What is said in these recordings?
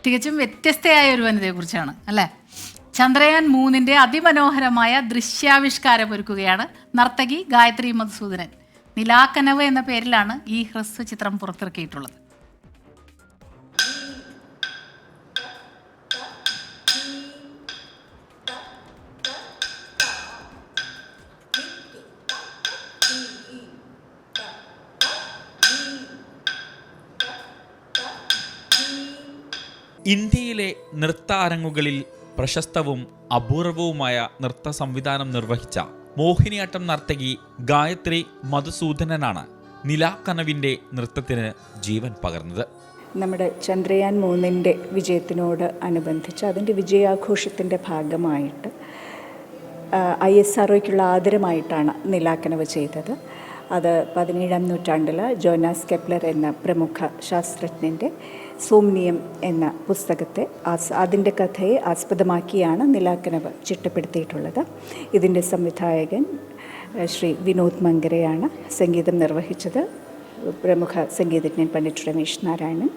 തികച്ചും വ്യത്യസ്തയായ ഒരു വനിതയെക്കുറിച്ചാണ് അല്ലേ? ചന്ദ്രയാൻ 3 അതിമനോഹരമായ ദൃശ്യാവിഷ്കാരം ഒരുക്കുകയാണ് നർത്തകി ഗായത്രി മധുസൂദനൻ. നിലാക്കനവ് എന്ന പേരിലാണ് ഈ ഹ്രസ്വ ചിത്രം പുറത്തിറക്കിയിട്ടുള്ളത്. ഇന്ത്യയിലെ നൃത്ത അരങ്ങുകളിൽ പ്രശസ്തവും അപൂർവവുമായ നൃത്ത സംവിധാനം നിർവഹിച്ച മോഹിനിയാട്ടം നർത്തകി ഗായത്രി മധുസൂദനനാണ് നിലാക്കനവിൻ്റെ നൃത്തത്തിന് ജീവൻ പകർന്നത്. നമ്മുടെ ചന്ദ്രയാൻ 3 വിജയത്തിനോട് അനുബന്ധിച്ച് അതിൻ്റെ വിജയാഘോഷത്തിൻ്റെ ഭാഗമായിട്ട് ISROയ്ക്കുള്ള ആദരമായിട്ടാണ് നിലാക്കനവ് ചെയ്തത്. അത് 17-ാം നൂറ്റാണ്ടിൽ ജോനാസ് കെപ്ലർ എന്ന പ്രമുഖ ശാസ്ത്രജ്ഞൻ്റെ സോംനിയം എന്ന പുസ്തകത്തെ അതിൻ്റെ കഥയെ ആസ്പദമാക്കിയാണ് നിലാക്കനവ് ചിട്ടപ്പെടുത്തിയിട്ടുള്ളത്. ഇതിൻ്റെ സംവിധായകൻ ശ്രീ വിനോദ് മങ്കരയാണ്. സംഗീതം നിർവഹിച്ചത് പ്രമുഖ സംഗീതജ്ഞൻ പണ്ഡിറ്റ് രമേശ് നാരായണൻ.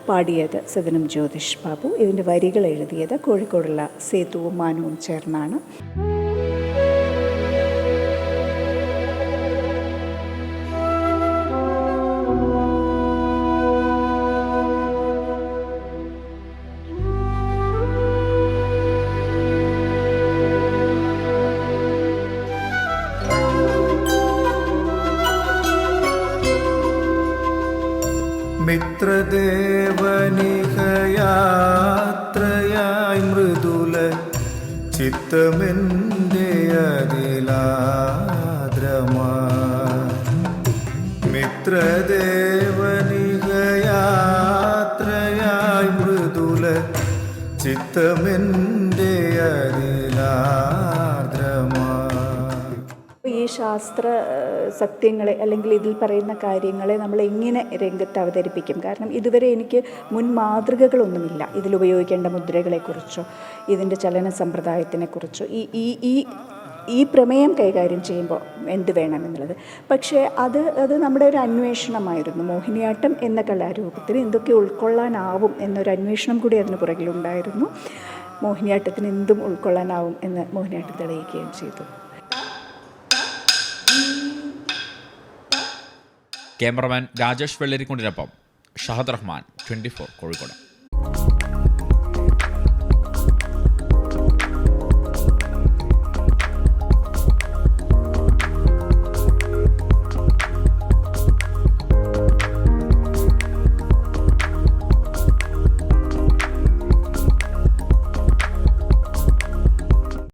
പാടിയത് സദനം ജ്യോതിഷ് ബാബു. ഇതിൻ്റെ വരികൾ എഴുതിയത് കോഴിക്കോടുള്ള സേതുവും മാനുവും ചേർന്നാണ്. മിത്രദേവനിഹയാത്രയായി മൃദുല ചിത്തമെൻ്റെ അതിലാദ്രമാ. മിത്രദേവനിഹയാത്രയായി മൃദുല ചിത്തമെൻ്റെ അതിലാദ്രമാ. ഈ ശാസ്ത്ര സത്യങ്ങളെ അല്ലെങ്കിൽ ഇതിൽ പറയുന്ന കാര്യങ്ങളെ നമ്മൾ എങ്ങനെ രംഗത്ത് അവതരിപ്പിക്കും? കാരണം ഇതുവരെ എനിക്ക് മുൻ മാതൃകകളൊന്നുമില്ല ഇതിലുപയോഗിക്കേണ്ട മുദ്രകളെക്കുറിച്ചോ ഇതിൻ്റെ ചലന സമ്പ്രദായത്തിനെക്കുറിച്ചോ ഈ പ്രമേയം കൈകാര്യം ചെയ്യുമ്പോൾ എന്ത് വേണമെന്നുള്ളത്. പക്ഷേ അത് നമ്മുടെ ഒരു അന്വേഷണമായിരുന്നു. മോഹിനിയാട്ടം എന്ന കലാരൂപത്തിന് എന്തൊക്കെ ഉൾക്കൊള്ളാനാവും എന്നൊരു അന്വേഷണം കൂടി അതിന് പുറകിലുണ്ടായിരുന്നു. മോഹിനിയാട്ടത്തിന് എന്തും ഉൾക്കൊള്ളാനാവും എന്ന് മോഹിനിയാട്ടം തെളിയിക്കുകയും ചെയ്തു. ക്യാമറമാൻ രാജേഷ് വെള്ളരിക്കുണ്ടിനൊപ്പം ഷഹദ് റഹ്മാൻ, 24 കോഴിക്കോട്.